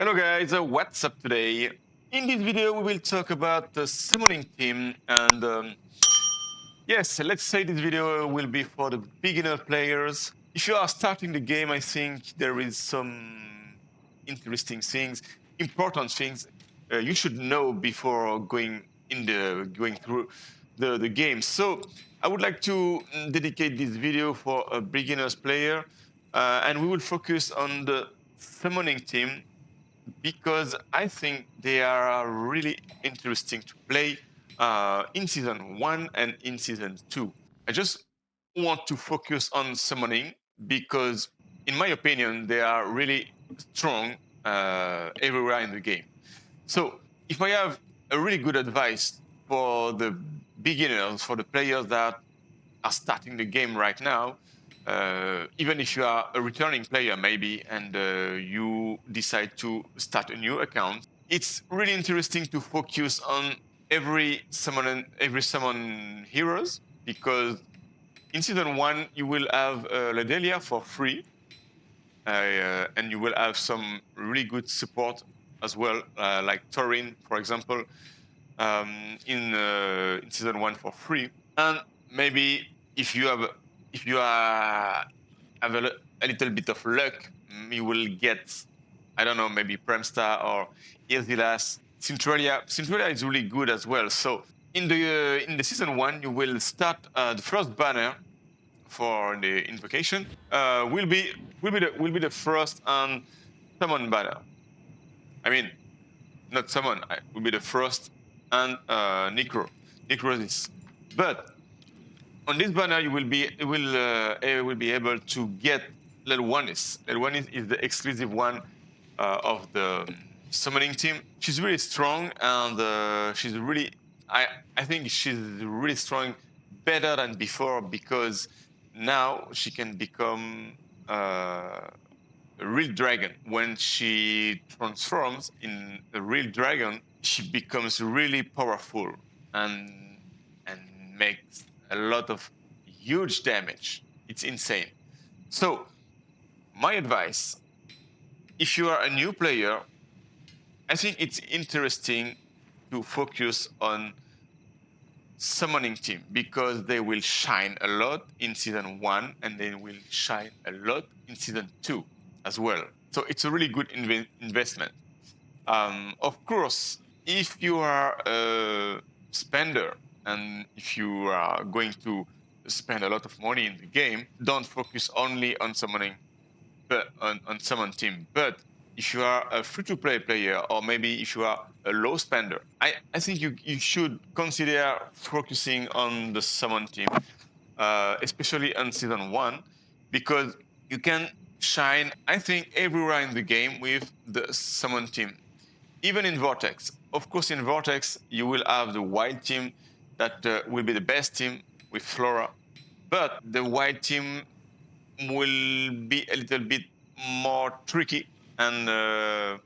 Hello guys, what's up today? In this video we will talk about the summoning team and yes, let's say this video will be for the beginner players. If you are starting the game, I think there is some interesting things, important things you should know before going through the game. So I would like to dedicate this video for a beginners player and we will focus on the summoning team because I think they are really interesting to play in season 1 and in season 2. I just want to focus on summoning because, in my opinion, they are really strong everywhere in the game. So, if I have a really good advice for the beginners, for the players that are starting the game right now, even if you are a returning player maybe and you decide to start a new account, it's really interesting to focus on every summon heroes because in season 1 you will have Ladelia for free and you will have some really good support as well, like Torin, for example, in season 1 for free. And maybe if you have a little bit of luck, you will get, I don't know, maybe Premstar or Ilzilas. Centralia is really good as well. So in the season 1, you will start the first banner for the invocation. Will be the first summon banner. I mean, not summon. Will be the first and necrosis. But on this banner, you will be able to get Lelwanis. Lelwanis is the exclusive one of the summoning team. She's really strong, and she's really. I think she's really strong, better than before because now she can become a real dragon. When she transforms in a real dragon, she becomes really powerful and makes a lot of huge damage. It's insane. So, my advice, if you are a new player, I think it's interesting to focus on summoning team because they will shine a lot in season 1 and they will shine a lot in season 2 as well. So it's a really good investment. Of course, if you are a spender and if you are going to spend a lot of money in the game, don't focus only on summoning, but on summon team. But if you are a free-to-play player, or maybe if you are a low spender, I think you should consider focusing on the summon team, especially on season 1, because you can shine, I think, everywhere in the game with the summon team. Even in Vortex. Of course, in Vortex, you will have the white team that will be the best team with Flora. But the white team will be a little bit more tricky and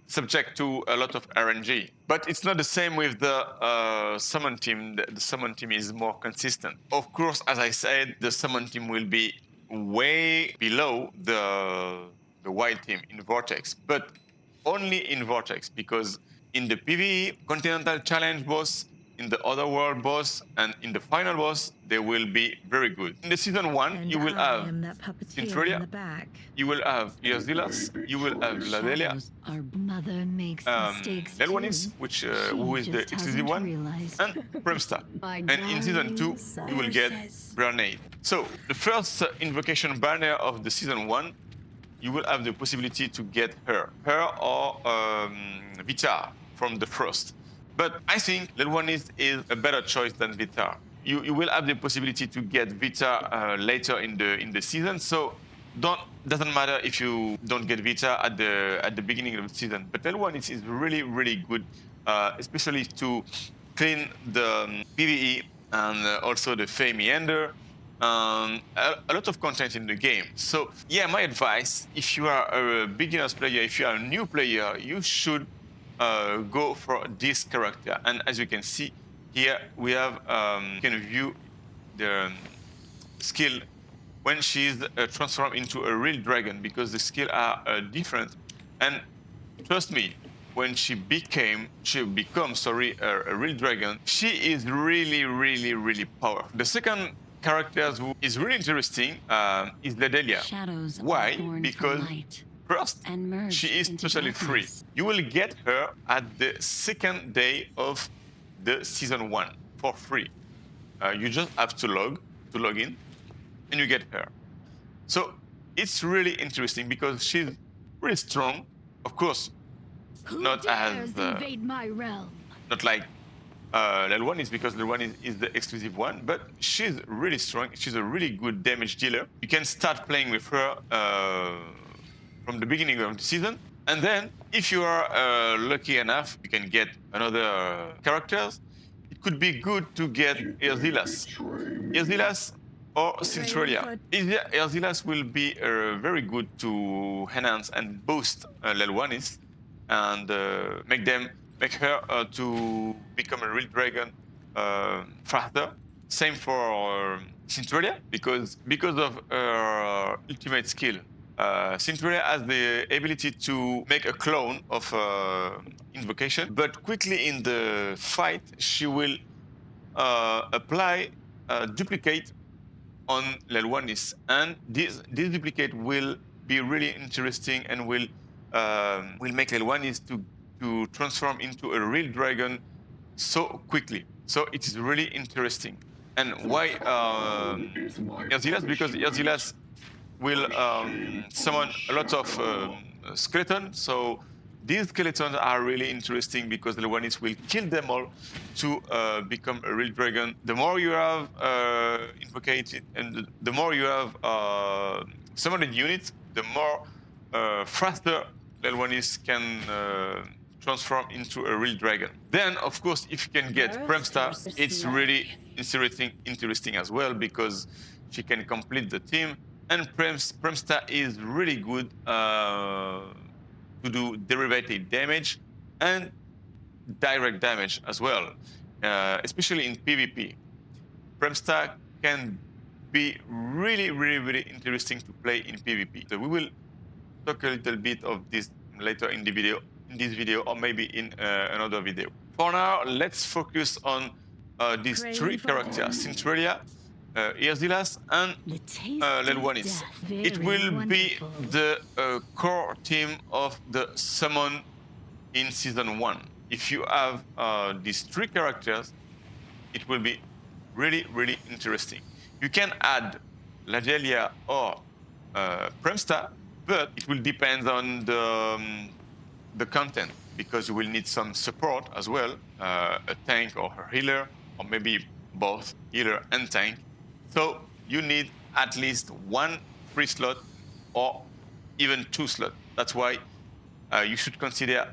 subject to a lot of RNG. But it's not the same with the summon team. The summon team is more consistent. Of course, as I said, the summon team will be way below the white team in Vortex, but only in Vortex, because in the PvE Continental Challenge boss, in the Otherworld boss, and in the final boss, they will be very good. In the season 1, And you will I have am that puppeteer in Centralia, the back. you will have Iozilas, you will have Ladelia, Shadows, our mother makes mistakes Nelwanis, too. which She who is the just exclusive hasn't one, realized. and Primstar. My And in season 2, you will get Grenade. So the first invocation banner of the season 1, you will have the possibility to get her or Vitar from the first. But I think Lelwanis is a better choice than Vitar. You will have the possibility to get Vitar later in the season. So doesn't matter if you don't get Vitar at the beginning of the season. But Lelwanis is really good, especially to clean the PvE and also the Fey Meander. A lot of content in the game. So yeah, my advice, if you are a beginner's player, if you are a new player, you should go for this character. And as you can see here, we have you can view the skill when she's transformed into a real dragon, because the skills are different. And trust me, when she becomes, sorry, a real dragon, she is really, really, really powerful. The second character who is really interesting is Ledelia. Shadows are Why? born from Because light first, and merge she is into totally free. darkness. You will get her at the second day of the season 1 for free. You just have to log in, and you get her. So it's really interesting because she's really strong. Of course, Who not dares as invade my realm? not like Lel1 is, because Lel1 is the exclusive one, but she's really strong. She's a really good damage dealer. You can start playing with her from the beginning of the season, and then if you are lucky enough, you can get another characters. It could be good to get Erzilas or Centralia. Erzilas will be very good to enhance and boost Lel1is and make her to become a real dragon faster. Same for Centralia, because of her ultimate skill. Centralia has the ability to make a clone of invocation, but quickly in the fight she will apply duplicate on Lel1is, and this duplicate will be really interesting and will make Lel1is to transform into a real dragon so quickly. So it is really interesting. And why Erzilas? Because Erzilas will summon a lot of skeletons. So these skeletons are really interesting because the Lel1is will kill them all to become a real dragon. The more you have invocated and the more you have summoned units, the more faster Lel1is can transform into a real dragon. Then, of course, if you can get Premsta, it's really interesting as well, because she can complete the team. And Premsta is really good to do derivative damage and direct damage as well, especially in PvP. Premsta can be really, really, really interesting to play in PvP. So we will talk a little bit of this later in this video, or maybe in another video. For now, let's focus on these three characters: Centralia, Erzilas, and Lel1is. It will be the core team of the summon in season 1. If you have these three characters, it will be really, really interesting. You can add Ledelia or Premsta, but it will depend on the content, because you will need some support as well, a tank or a healer, or maybe both healer and tank. So you need at least 1 free slot or even 2 slots. That's why you should consider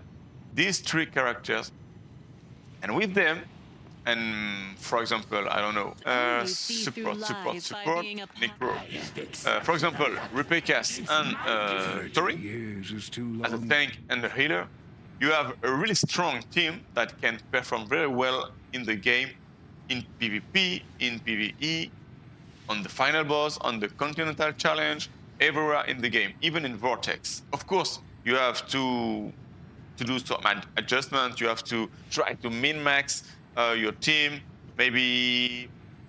these 3 characters, and with them, and for example, I don't know, support, Necro. For example, Rupekas and Tori as a tank and a healer. You have a really strong team that can perform very well in the game, in PvP, in PvE, on the final boss, on the Continental Challenge, everywhere in the game, even in Vortex. Of course, you have to do some adjustment. You have to try to min-max your team, maybe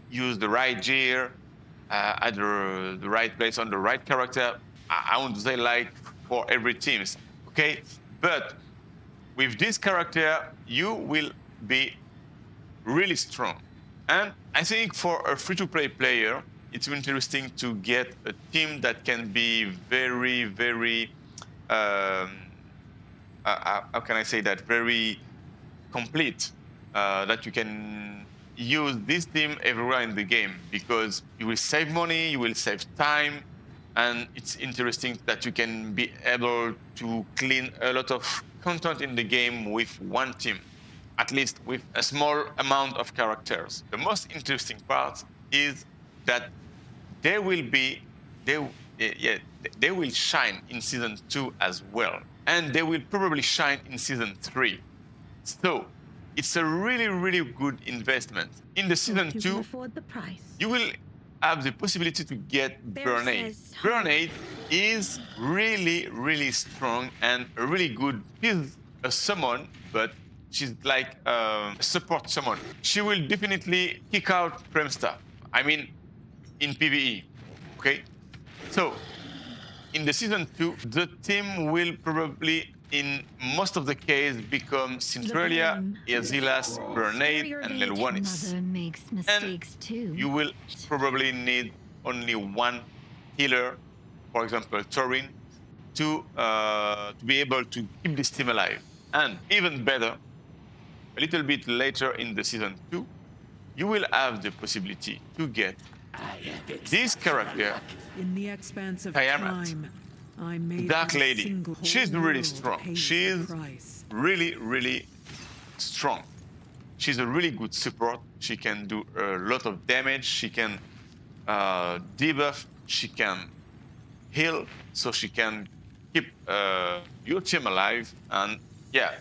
use the right gear at the right place on the right character. I want to say like for every team, okay? But with this character, you will be really strong. And I think for a free-to-play player, it's interesting to get a team that can be very, very, how can I say that, very complete, that you can use this team everywhere in the game, because you will save money, you will save time, and it's interesting that you can be able to clean a lot of content in the game with one team, at least with a small amount of characters. The most interesting part is that they will shine in season 2 as well, and they will probably shine in season 3. So it's a really, really good investment. In the season 2, you will have the possibility to get Bear Burnade. says- Burnade is really, really strong and really good. She's a summon, but she's like a support summon. She will definitely kick out Premstar. I mean, in PvE. Okay? So, in the season 2, the team will probably, in most of the case, become Centralia, blame. Erzilas, Burnade, Warrior and of Age. Lelwanis. Mother makes mistakes too. You will probably need only one healer, for example, Thorin, to be able to keep this team alive. And even better, a little bit later in the season 2, you will have the possibility to get this character, In the expanse of Tiamat. time, I made Dark my Lady. single She's whole really world strong. pay the She's price. really, really strong. She's a really good support. She can do a lot of damage. She can debuff. She can heal, so she can keep your team alive. And yeah,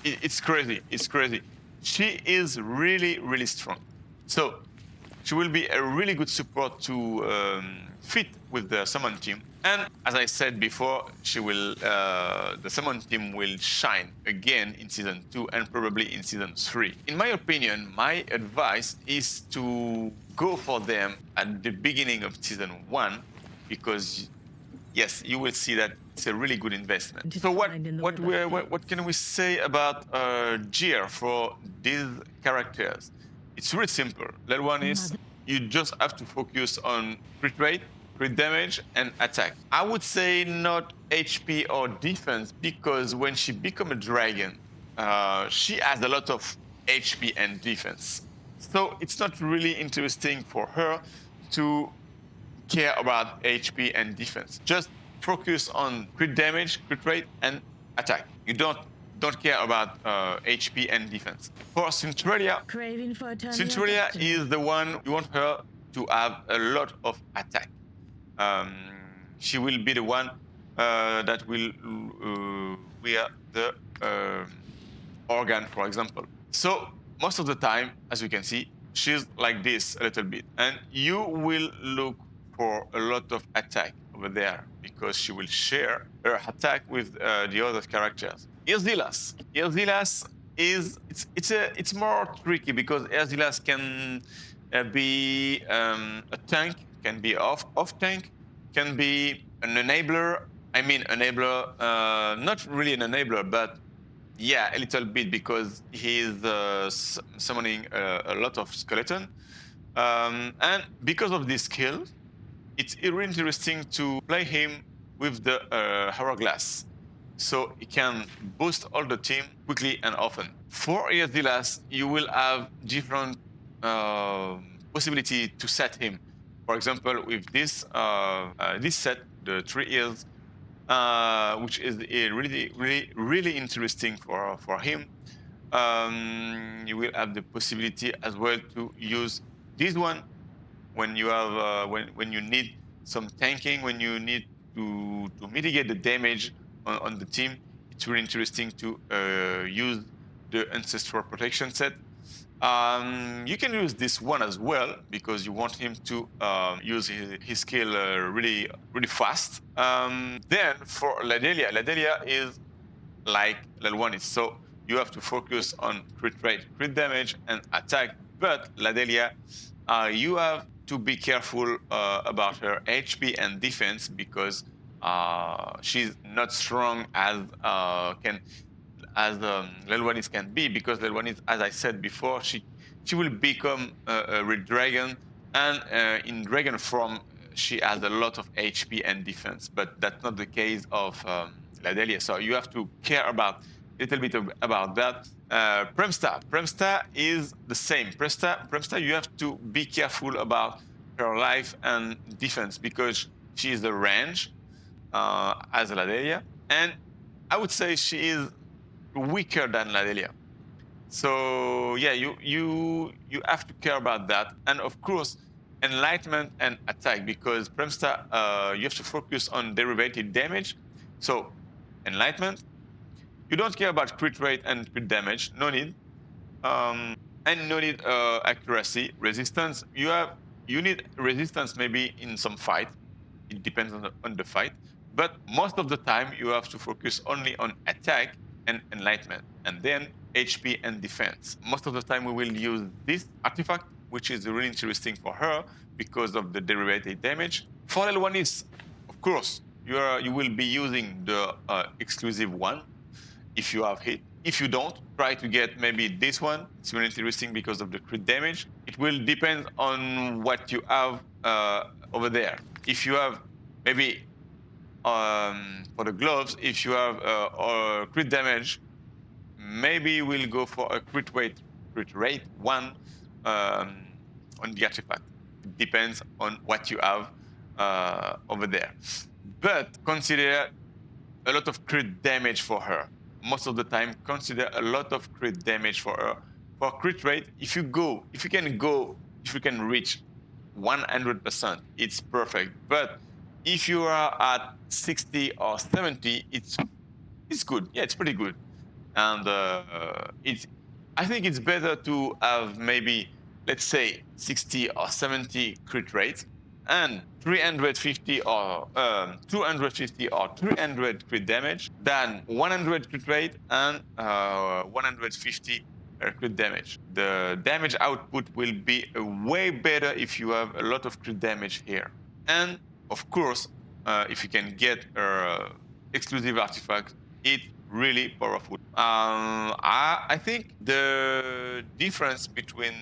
it's crazy. It's crazy. She is really, really strong. So she will be a really good support to fit with the summon team. And as I said before, she will the summon team will shine again in season 2 and probably in season 3. In my opinion, my advice is to go for them at the beginning of season 1 because yes, you will see that it's a really good investment. So what can we say about gear for these characters? It's really simple. Level 1 is you just have to focus on crit rate, crit damage, and attack. I would say not HP or defense because when she becomes a dragon, she has a lot of HP and defense. So it's not really interesting for her to care about HP and defense. Just focus on crit damage, crit rate, and attack. You don't care about HP and defense. For Centralia, Craving for eternal Centralia destiny. is the one you want her to have a lot of attack. She will be the one that will wear the organ, for example. So most of the time, as you can see, she's like this a little bit, and you will look for a lot of attack over there because she will share her attack with the other characters. Erzilas is it's more tricky because Erzilas can be a tank, can be off tank, can be an enabler. I mean enabler, not really an enabler, but yeah, a little bit because he's summoning a lot of skeleton, and because of this skill, it's really interesting to play him with the hourglass. So he can boost all the team quickly and often. For Erzilas, you will have different possibility to set him. For example, with this set, the 3 ears, which is really interesting for him. You will have the possibility as well to use this one when you have when you need some tanking, when you need to mitigate the damage on the team. It's really interesting to use the Ancestral Protection set. You can use this one as well because you want him to use his skill really fast. Then for Ladelia is like Lelwanis, so you have to focus on crit rate, crit damage, and attack. But Ladelia, you have to be careful about her HP and defense because she's not strong as Lelwanis can be, because Lelwanis, as I said before, she will become a red dragon, and in dragon form she has a lot of HP and defense, but that's not the case of Ladelia. So you have to care about a little bit about that. Premstar is the same. Premstar, you have to be careful about her life and defense because she is the range as Ladelia, and I would say she is weaker than Ladelia. So yeah, you have to care about that, and of course, enlightenment and attack, because Premstar you have to focus on derivative damage. So enlightenment, you don't care about crit rate and crit damage, no need, and no need accuracy. Resistance, you have you need resistance maybe in some fight. It depends on the fight. But most of the time, you have to focus only on attack and enlightenment, and then HP and defense. Most of the time, we will use this artifact, which is really interesting for her because of the derivative damage. For level 1 is, of course, you will be using the exclusive one if you have hit. If you don't, try to get maybe this one. It's really interesting because of the crit damage. It will depend on what you have over there. If you have maybe for the gloves, if you have crit damage, maybe we'll go for a crit rate 1 on the artifact. It depends on what you have over there. But consider a lot of crit damage for her. Most of the time, consider a lot of crit damage for her. For crit rate, if you can reach 100%, it's perfect. But if you are at 60 or 70, it's good. Yeah, it's pretty good. And I think it's better to have maybe, let's say, 60 or 70 crit rate and 350 or 250 or 300 crit damage than 100 crit rate and 150 crit damage. The damage output will be way better if you have a lot of crit damage here. And of course, if you can get exclusive artifact, it's really powerful. I think the difference between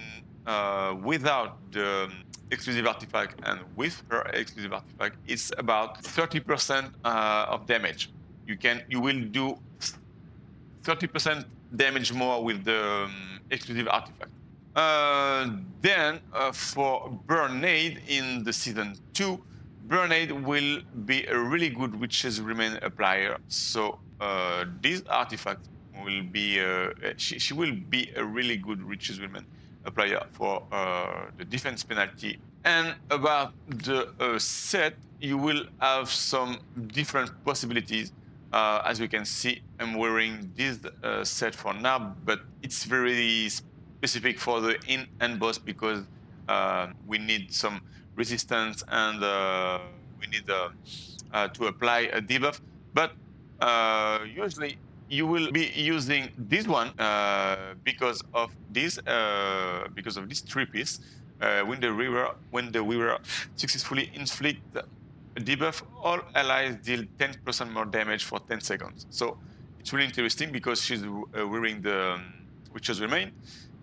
without the exclusive artifact and with her exclusive artifact is about 30% of damage. You will do 30% damage more with the exclusive artifact. Then for Burnade in the season 2, Burnade will be a really good Witch's Remain applier. So this artifact will be she will be a really good Witch's Remain applier for the defense penalty. And about the set, you will have some different possibilities. As you can see, I'm wearing this set for now, but it's very specific for the in-end boss because we need some resistance and we need to apply a debuff. But usually you will be using this one because of this 3-piece. When the Weaver successfully inflict a debuff, all allies deal 10% more damage for 10 seconds. So it's really interesting because she's wearing the Witch's Remain.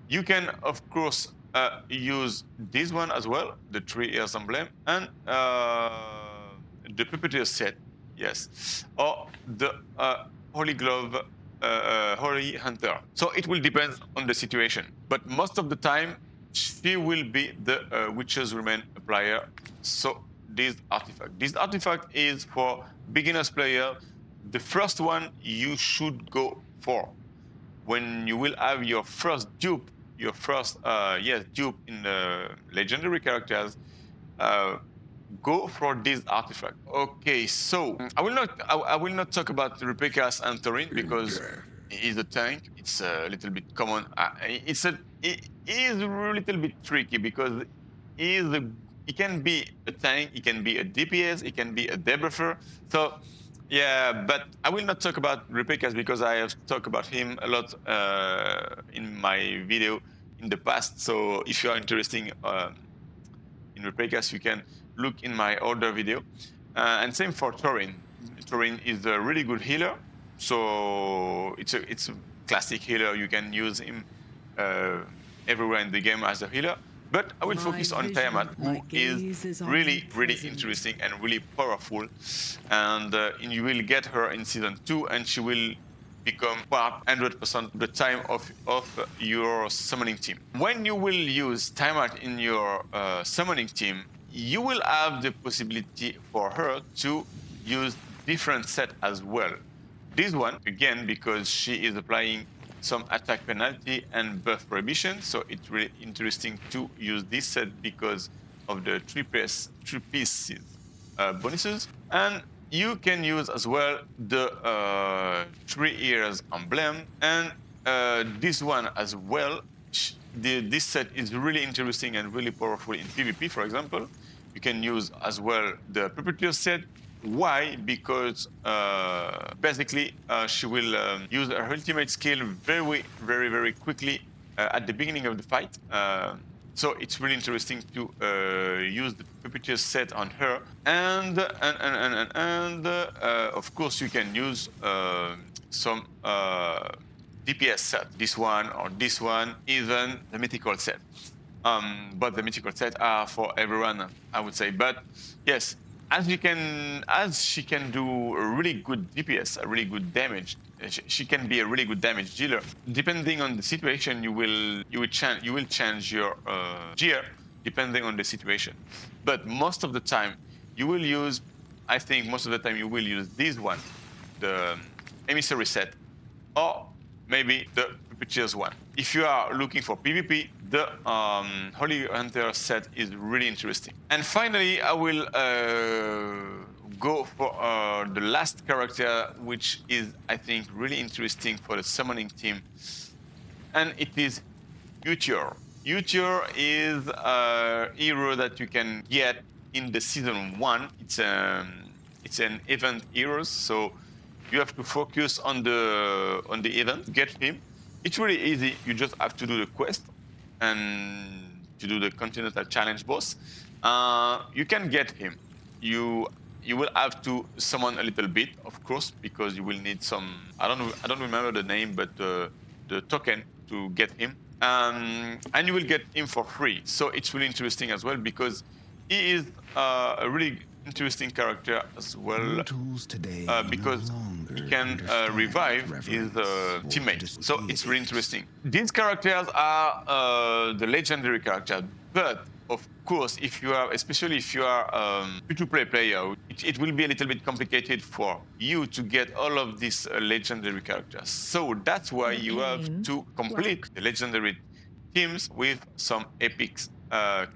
You can, of course, use this one as well, the 3 Ears emblem, and the Puppeteer set, yes, or the Holy Glove, Holy Hunter. So it will depend on the situation, but most of the time, she will be the Witch's Remain applier. So this artifact is for beginners player. The first one you should go for when you will have your first dupe, dupe in the legendary characters. Go for this artifact. Okay, so I will not talk about Rupekas and Thorin because he is a tank. It's a little bit common. It is a little bit tricky because he can be a tank, he can be a DPS, he can be a debuffer. So yeah, but I will not talk about Rupekas because I have talked about him a lot in my video in the past. So if you are interested in Rupekas, you can look in my older video. And same for Thorin. Thorin is a really good healer. So it's a classic healer. You can use him everywhere in the game as a healer. But I will focus on Tiamat, who is really, really interesting and really powerful. And you will get her in season 2, and she will become part 100% the time of your summoning team. When you will use Tiamat in your summoning team, you will have the possibility for her to use different set as well. This one, again, because she is applying some attack penalty and buff prohibition, so it's really interesting to use this set because of the three pieces bonuses. And you can use as well the 3 Ears emblem and this one as well. this set is really interesting and really powerful in PvP, for example. You can use as well the Perpetuous set. Why? Because basically she will use her ultimate skill very quickly at the beginning of the fight. So it's really interesting to use the Perpetuous set on her, and of course you can use some DPS set, this one or this one, even the mythical set. But the mythical set are for everyone, I would say. But yes, as she can do a really good DPS, a really good damage. She can be a really good damage dealer. Depending on the situation, you will change your gear depending on the situation. But most of the time, you will use. I think most of the time you will use this one, the emissary set, or maybe the Perpetuous one. If you are looking for PvP, the Holy Hunter set is really interesting. And finally, I will go for the last character, which is, I think, really interesting for the summoning team. And it is Utyr. Utyr is a hero that you can get in the season 1. It's an event hero, so you have to focus on the event to get him. It's really easy. You just have to do the quest and to do the Continental Challenge boss. You can get him. You will have to summon a little bit, of course, because you will need some. I don't remember the name, but the token to get him. And you will get him for free. So it's really interesting as well because he is a really interesting character as well because he can revive his teammates. So it's really interesting. These characters are the legendary characters, but of course, especially if you are free-to-play player, it will be a little bit complicated for you to get all of these legendary characters. So that's why you have to complete the legendary teams with some epic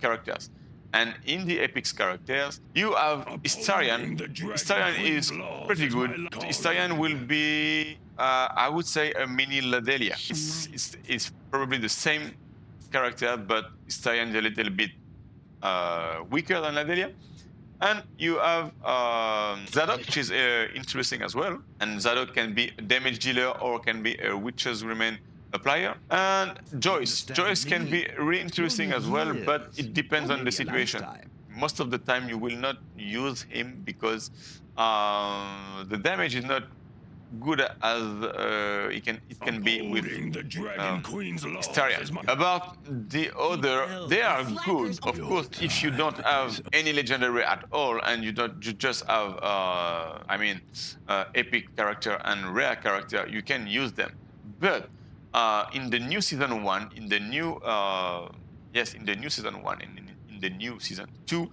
characters. And in the epics characters, you have Histarian. Histarian is pretty good. Histarian will be, I would say, a mini Ladelia. It's probably the same character, but Histarian is a little bit weaker than Ladelia. And you have Zadok, which is interesting as well. And Zadok can be a damage dealer or can be a Witch's Remain applier. And Joyce. Joyce can be really interesting as well, but it depends on the situation. Most of the time you will not use him because the damage is not good as it can be with Histarian. About the other, they are good. Of course, if you don't have any legendary at all and you just have epic character and rare character, you can use them. But in the new season 1, in the new season 1, in the new season 2,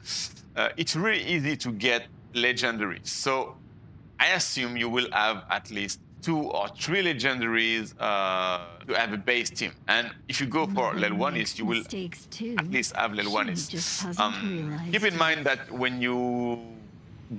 it's really easy to get legendaries. So I assume you will have at least 2 or 3 legendaries to have a base team. And if you go for Lelwanis, you will at least have Lelwanis. Keep in mind that when you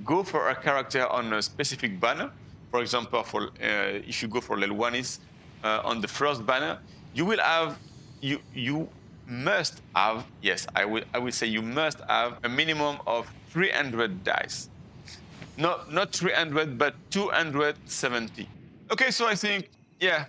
go for a character on a specific banner, for example, if you go for Lelwanis, on the first banner, you will have you must have, yes, I will say you must have a minimum of 300 dice. Not 300, but 270. Okay, so I think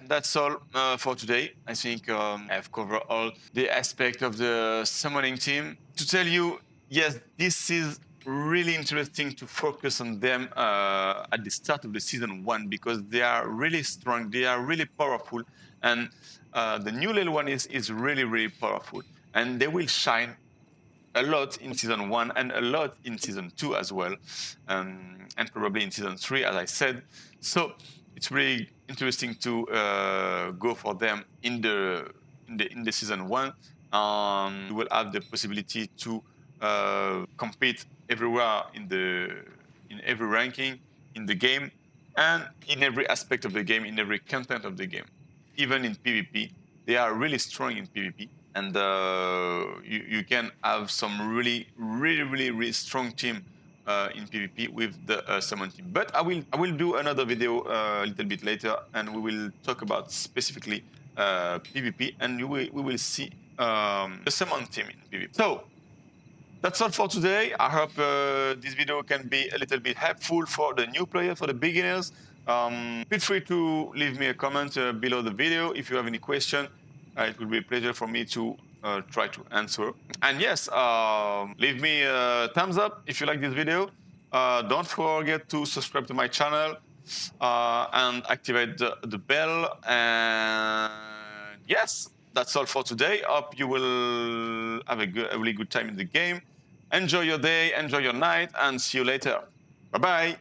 that's all for today. I think I've covered all the aspects of the summoning team. To tell you, yes, this is really interesting to focus on them at the start of the season 1 because they are really strong, they are really powerful, and the new Lelwanis is really powerful, and they will shine a lot in season 1 and a lot in season 2 as well, and probably in season 3, as I said. So it's really interesting to go for them in the season 1. You will have the possibility to compete everywhere in every ranking in the game and in every aspect of the game, in every content of the game. Even in PvP, they are really strong in PvP, and you can have some really strong team in PvP with the summon team. But I will do another video a little bit later, and we will talk about specifically PvP, and we will see the same on team in PvP. So that's all for today. I hope this video can be a little bit helpful for the new player, for the beginners. Feel free to leave me a comment below the video if you have any question. It will be a pleasure for me to try to answer. And yes, leave me a thumbs up if you like this video. Don't forget to subscribe to my channel and activate the bell. And yes, that's all for today. Hope you will have a really good time in the game. Enjoy your day, enjoy your night, and see you later. Bye-bye.